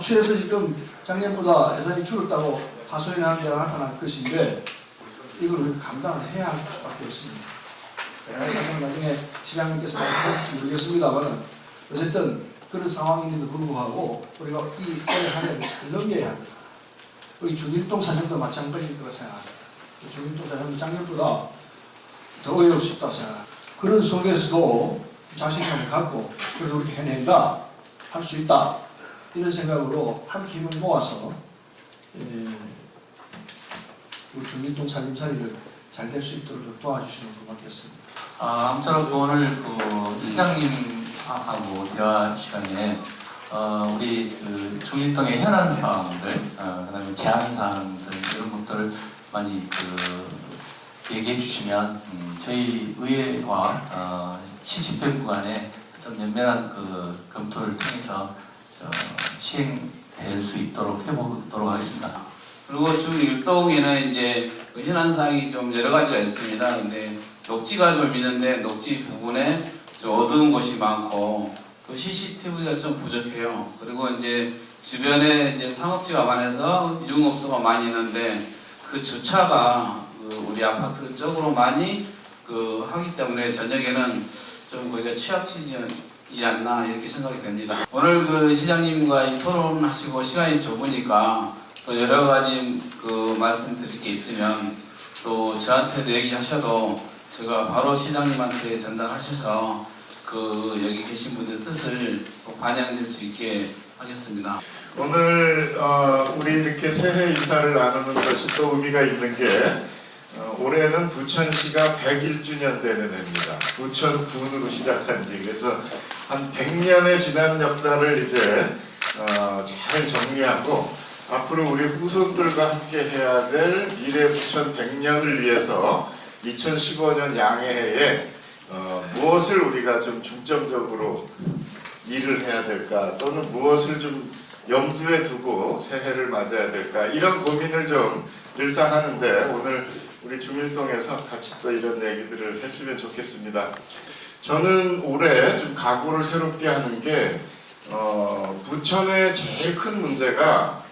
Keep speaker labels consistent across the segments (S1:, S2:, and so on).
S1: 부처에서 지금 작년보다 예산이 줄었다고 하소연이 하는 데가 나타날 것인데 이걸 우리가 감당을 해야 할 수밖에 없습니다. 사실은 나중에 시장님께서 말씀하실지 모르겠습니다만 어쨌든 그런 상황임에도 불구하고 우리가 이 올해 한 해를 잘 넘겨야 합니다. 우리 중일동 사정도 마찬가지일 거라 생각합니다. 중일동 사정도 작년보다 더 어려울 수 있다고 생각합니다. 그런 속에서도 자신감을 갖고 그래도 우리 해낸다, 할 수 있다 이런 생각으로 함께 힘을 모아서 우리 중일동 살림살이를 잘 될 수 있도록 좀 도와주시면 고맙겠습니다.
S2: 아무쪼록 오늘 그 시장님하고 대화 시간에 우리 그 중일동의 현안 사항들, 그다음에 제안 사항들 이런 것들을 많이 얘기해 주시면 저희 의회와 시집회 구간에 좀 면밀한 검토를 통해서 시행될 수 있도록 해보도록 하겠습니다.
S3: 그리고 중일동에는 이제 현안 사항이 좀 여러 가지가 있습니다. 근데 녹지가 좀 있는데 녹지 부분에 좀 어두운 곳이 많고 또 CCTV가 좀 부족해요. 그리고 이제 주변에 이제 상업지가 많아서 유흥업소가 많이 있는데 그 주차가 우리 아파트 쪽으로 많이 하기 때문에 저녁에는 좀 거기가 취약지이지 않나 이렇게 생각이 됩니다. 오늘 시장님과 이 토론하시고 시간이 좁으니까 또 여러 가지 말씀드릴 게 있으면 또 저한테도 얘기하셔도 제가 바로 시장님한테 전달하셔서 여기 계신 분들 뜻을 반영될 수 있게 하겠습니다.
S4: 오늘 우리 이렇게 새해 인사를 나누는 것이 또 의미가 있는 게 올해는 부천시가 101주년 되는 해입니다. 부천군으로 시작한 지 그래서 한 100년의 지난 역사를 이제 잘 정리하고 앞으로 우리 후손들과 함께 해야 될 미래 부천 100년을 위해서 2015년 양해에 무엇을 우리가 좀 중점적으로 일을 해야 될까 또는 무엇을 좀 염두에 두고 새해를 맞아야 될까 이런 고민을 좀 늘상 하는데 오늘 우리 중일동에서 같이 또 이런 얘기들을 했으면 좋겠습니다. 저는 올해 좀 각오를 새롭게 하는 게 부천의 제일 큰 문제가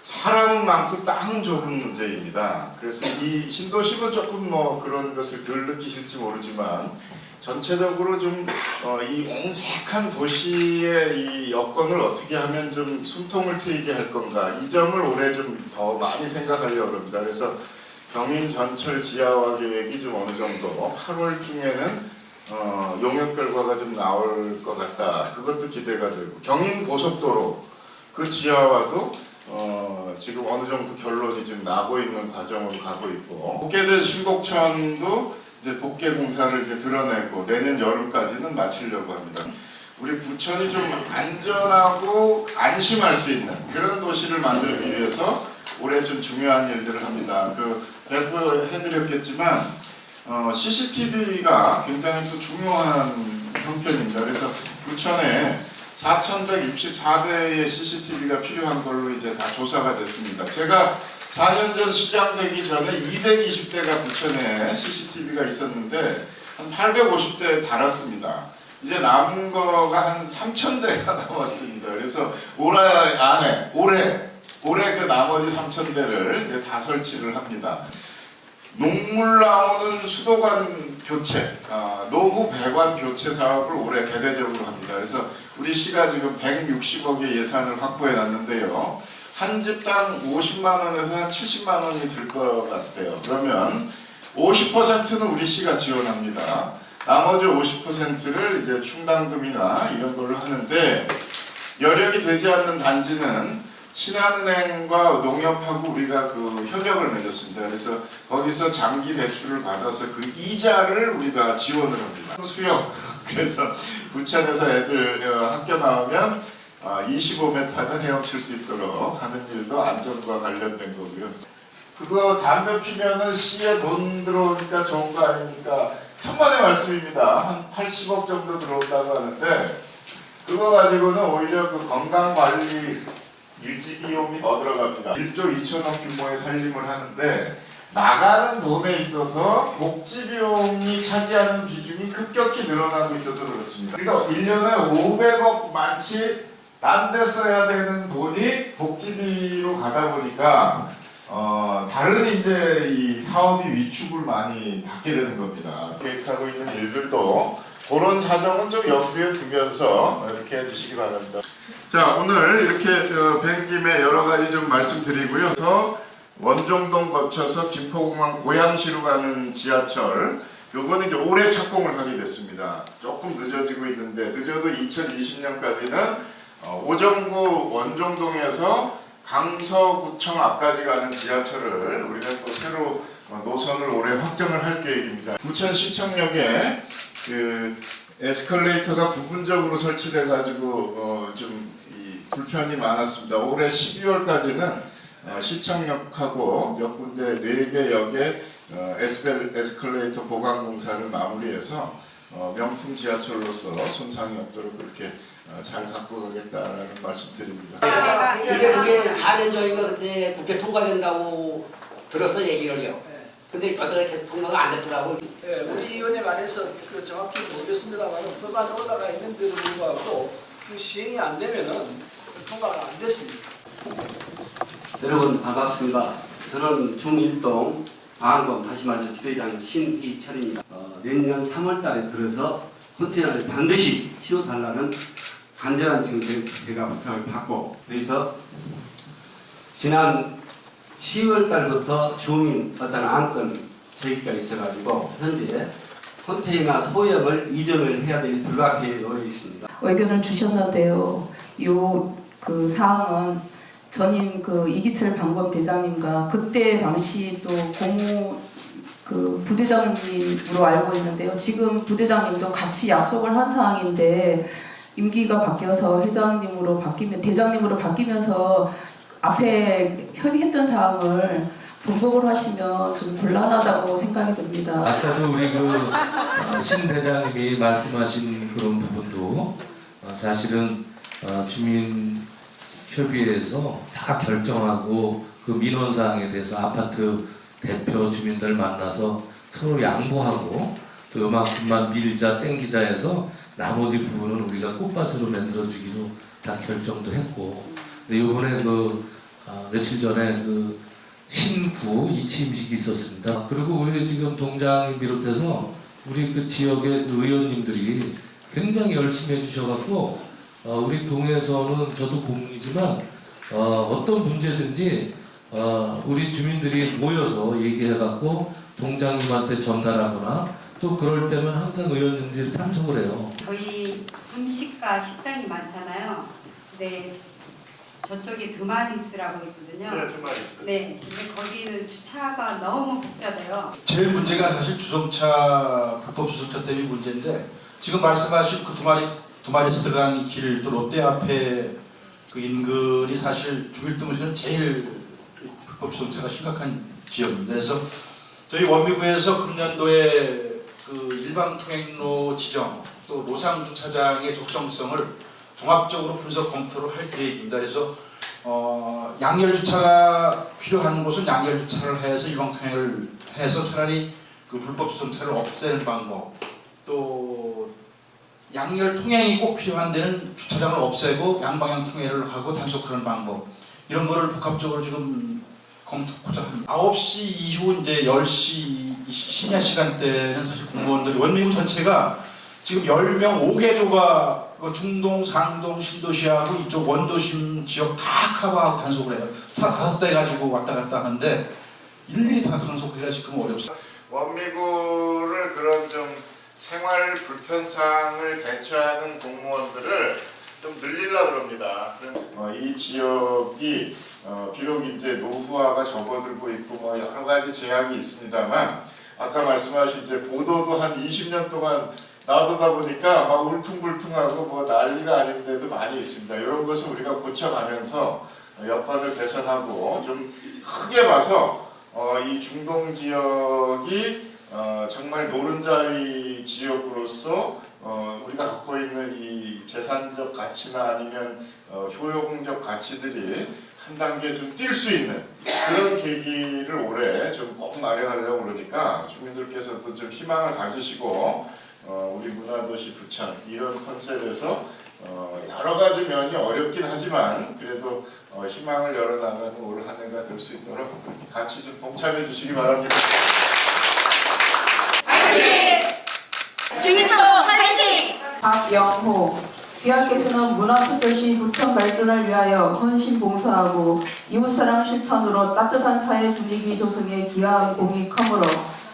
S4: 사람은 많고 땅은 좁은 문제입니다. 그래서 이 신도시는 조금 그런 것을 덜 느끼실지 모르지만 전체적으로 좀 이 옹색한 도시의 이 여건을 어떻게 하면 좀 숨통을 트이게 할 건가 이 점을 올해 좀 더 많이 생각하려고 합니다. 그래서 경인 전철 지하화 계획이 좀 어느 정도 8월 중에는 용역 결과가 좀 나올 것 같다. 그것도 기대가 되고 경인 고속도로 그 지하화도 지금 어느 정도 결론이 좀 나고 있는 과정으로 가고 있고 복개된 신곡천도 이제 복개 공사를 이제 드러내고 내년 여름까지는 마치려고 합니다. 우리 부천이 좀 안전하고 안심할 수 있는 그런 도시를 만들기 위해서 올해 좀 중요한 일들을 합니다. 배포해드렸겠지만 CCTV가 굉장히 또 중요한 형편입니다. 그래서 부천에 4,164대의 CCTV가 필요한 걸로 이제 다 조사가 됐습니다. 제가 4년 전 시장 되기 전에 220대가 부천에 CCTV가 있었는데 한 850대에 달았습니다. 이제 남은 거가 한 3,000대가 남았습니다. 그래서 올해 그 나머지 3,000대를 이제 다 설치를 합니다. 농물 나오는 수도관 교체, 노후 배관 교체 사업을 올해 대대적으로 합니다. 그래서 우리 시가 지금 160억의 예산을 확보해 놨는데요. 한 집당 50만원에서 한 70만원이 들 것 같아요. 그러면 50%는 우리 시가 지원합니다. 나머지 50%를 이제 충당금이나 이런 걸로 하는데 여력이 되지 않는 단지는 신한은행과 농협하고 우리가 협약을 맺었습니다. 그래서 거기서 장기 대출을 받아서 그 이자를 우리가 지원을 합니다. 수영. 그래서 부천에서 애들 학교 나오면 25m는 헤엄칠 수 있도록 하는 일도 안전과 관련된 거고요. 그거 담배 피면은 시에 돈 들어오니까 좋은 거 아닙니까? 천만의 말씀입니다. 한 80억 정도 들어온다고 하는데 그거 가지고는 오히려 건강관리 유지 비용이 더 들어갑니다. 1조 2천억 규모의 살림을 하는데 나가는 돈에 있어서 복지 비용이 차지하는 비중이 급격히 늘어나고 있어서 그렇습니다. 그러니까 1년에 500억 많지 딴 데 써야 되는 돈이 복지비로 가다 보니까 다른 이제 이 사업이 위축을 많이 받게 되는 겁니다. 계획하고 있는 일들도 그런 사정은 좀 염두에 두면서 이렇게 해주시기 바랍니다. 자, 오늘 이렇게 뵌 김에 여러 가지 좀 말씀드리고요. 그래서 원종동 거쳐서 김포공항 고양시로 가는 지하철, 요거는 이제 올해 착공을 하게 됐습니다. 조금 늦어지고 있는데, 늦어도 2020년까지는 오정구 원종동에서 강서구청 앞까지 가는 지하철을 우리가 또 새로 노선을 올해 확정을 할 계획입니다. 부천 시청역에 그 에스컬레이터가 부분적으로 설치돼 가지고 좀 불편이 많았습니다. 올해 12월까지는 시청역하고 몇 군데 4개 역에 에스컬레이터 보강 공사를 마무리해서 명품 지하철로서 손상이 없도록 그렇게 잘 갖고 가겠다라는 말씀드립니다.
S5: 이게 4년 전인가 그때 국회 통과된다고 들었어 얘기를요. 근데 어떻게 통과가 안 됐더라고.
S1: 네, 우리 의원에 관해서 그 정확히 모르겠습니다만 법안 오다가 있는데도 불구하고 그 시행이 안 되면은 통과가 안 됐습니다.
S6: 여러분 반갑습니다. 저는 중1동 방안동 다시마저 지대장 신희철입니다. 내년 3월달에 들어서 컨테이너를 반드시 치워달라는 간절한 지금 제가 부탁을 받고, 그래서 지난 10월달부터 주민 어떤 안건 제기가 있어가지고 현재 컨테이너 소형을 이전을 해야 될 불가피에 놓여 있습니다.
S7: 의견을 주셨는데요. 그 사항은 전임 그 이기철 방범대장님과 그때 당시 또 고무 그 부대장님으로 알고 있는데요. 지금 부대장님도 같이 약속을 한 사항인데 임기가 바뀌어서 회장님으로 바뀌면 대장님으로 바뀌면서 앞에 협의했던 사항을 번복을 하시면 좀 곤란하다고 생각이 듭니다.
S8: 아까도 우리 신 대장님이 말씀하신 그런 부분도 사실은 주민협의회에서 다 결정하고 그 민원사항에 대해서 아파트 대표 주민들 만나서 서로 양보하고 또 요만큼만 밀자 땡기자 해서 나머지 부분은 우리가 꽃밭으로 만들어주기로 다 결정도 했고, 근데 요번에 며칠 전에 신구 이취임식이 있었습니다. 그리고 우리 지금 동장을 비롯해서 우리 그 지역의 의원님들이 굉장히 열심히 해주셔갖고 우리 동에서는 저도 고문이지만 어떤 문제든지 우리 주민들이 모여서 얘기해갖고 동장님한테 전달하거나 또 그럴 때면 항상 의원님들이 참석을 해요.
S9: 저희 분식과 식당이 많잖아요. 근데 저쪽에 드마리스라고 있거든요.
S4: 네, 드마리스.
S9: 네, 근데 거기는 주차가 너무 복잡해요.
S10: 제일 문제가 사실 주정차 불법 주정차 때문에 문제인데, 지금 말씀하신 그 두마리스 들어가는 길, 또 롯데 앞에 그 인근이 사실 중일동에서는 제일 불법 주정차가 심각한 지역입니다. 그래서 저희 원미구에서 금년도에 그 일방 통행로 지정 또 노상 주차장의 적정성을 종합적으로 분석 검토를 할 계획입니다. 그래서 양열 주차가 필요한 곳은 양열 주차를 해서 일방 통행을 해서 차라리 그 불법 주정차를 없애는 방법, 또 양열 통행이 꼭 필요한 데는 주차장을 없애고 양방향 통행을 하고 단속하는 방법, 이런 거를 복합적으로 지금 검토하고자 합니다. 9시 이후 이제 10시 심야 시간대는 사실 공무원들이 원미구 전체가 지금 10명 5개조가 중동, 상동, 신도시하고 이쪽 원도심 지역 다 커버하고 단속을 해요. 차 5대 가지고 왔다 갔다 하는데 일일이 다 단속하기가 지금 어렵습니다.
S4: 원미구를 그런 좀 생활 불편사항을 대처하는 공무원들을 좀 늘리려고 합니다. 이 지역이 비록 이제 노후화가 접어들고 있고 뭐 여러 가지 제약이 있습니다만, 아까 말씀하신 이제 보도도 한 20년 동안 나오다 보니까 막 울퉁불퉁하고 뭐 난리가 아닌 데도 많이 있습니다. 이런 것을 우리가 고쳐가면서 여건을 개선하고 좀 크게 봐서 이 중동 지역이 정말 노른자위 지역으로서 우리가 갖고 있는 이 재산적 가치나 아니면 효용적 가치들이 한 단계 좀 뛸 수 있는 그런 계기를 올해 좀 꼭 마련하려고 그러니까 주민들께서도 좀 희망을 가지시고 우리 문화도시 부천 이런 컨셉에서 여러 가지 면이 어렵긴 하지만 그래도 희망을 열어나가는 올 한 해가 될 수 있도록 같이 좀 동참해 주시기 바랍니다.
S11: 중일동 화이팅!
S7: 박영호 귀하께서는 문화특별시 부천 발전을 위하여 헌신봉사하고 이웃사랑 실천으로 따뜻한 사회 분위기 조성에 기여한 공이 크므로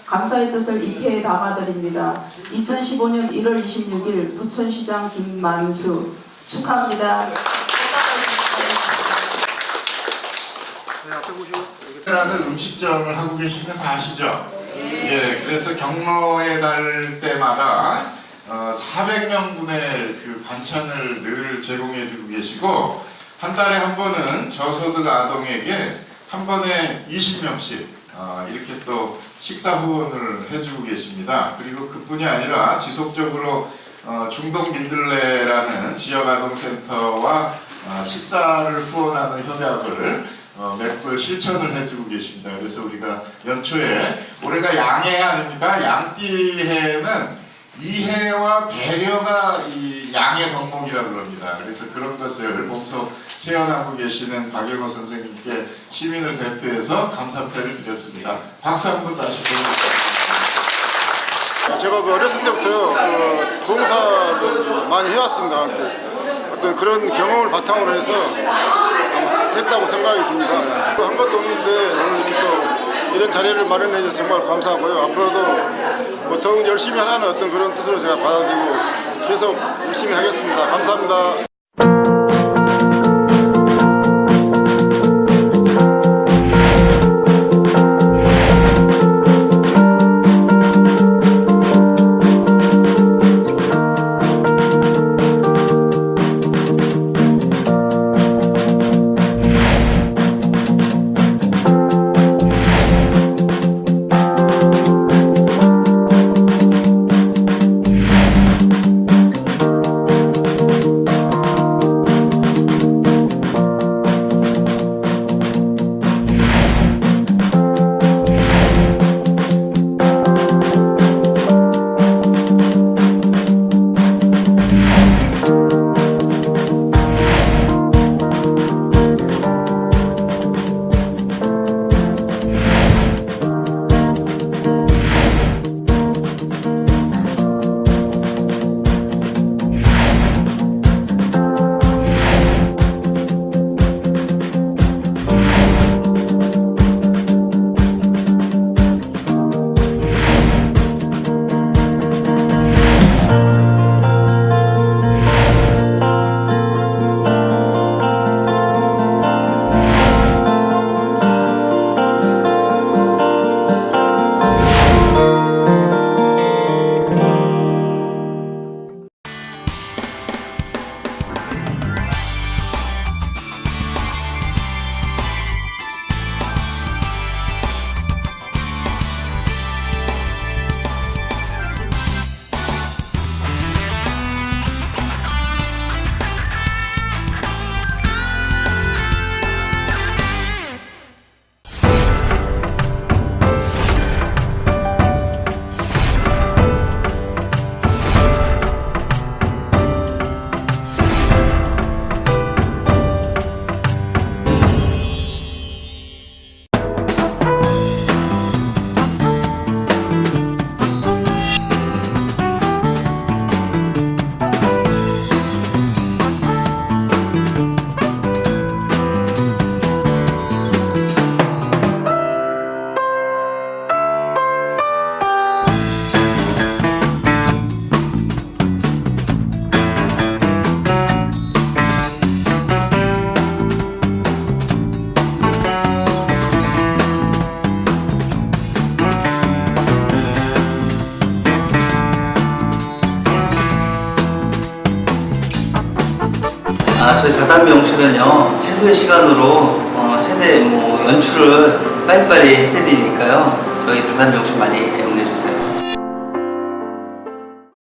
S7: 감사의 뜻을 입회에 담아드립니다. 2015년 1월 26일 부천시장 김만수 축하합니다.
S4: 라는 음식점을 하고 계신 건 다 아시죠? 예, 그래서 경로에 달 때마다 400명분의 그 반찬을 늘 제공해주고 계시고 한 달에 한 번은 저소득 아동에게 한 번에 20명씩 이렇게 또 식사 후원을 해주고 계십니다. 그리고 그뿐이 아니라 지속적으로 중동 민들레라는 지역 아동센터와 식사를 후원하는 협약을 맺고 실천을 해주고 계십니다. 그래서 우리가 연초에 올해가 양해 아닙니까? 양띠해는 이해와 배려가 이 양의 덕목이라고 그럽니다. 그래서 그런 것을 몸소 체험하고 계시는 박영호 선생님께 시민을 대표해서 감사패를 드렸습니다. 박수 한번 다시 보내드립니다.
S12: 제가 어렸을 때부터 봉사를 많이 해왔습니다. 어떤 그런 경험을 바탕으로 해서 됐다고 생각이 듭니다. 한 것도 없는데 오늘 이렇게 또 이런 자리를 마련해 주셔서 정말 감사하고요. 앞으로도 더욱 열심히 하라는 어떤 그런 뜻으로 제가 받아들이고 계속 열심히 하겠습니다. 감사합니다.
S13: 저희 다단명실은요 최소의 시간으로 최대 연출을 빨리빨리 해드리니까요 저희 다단명실 많이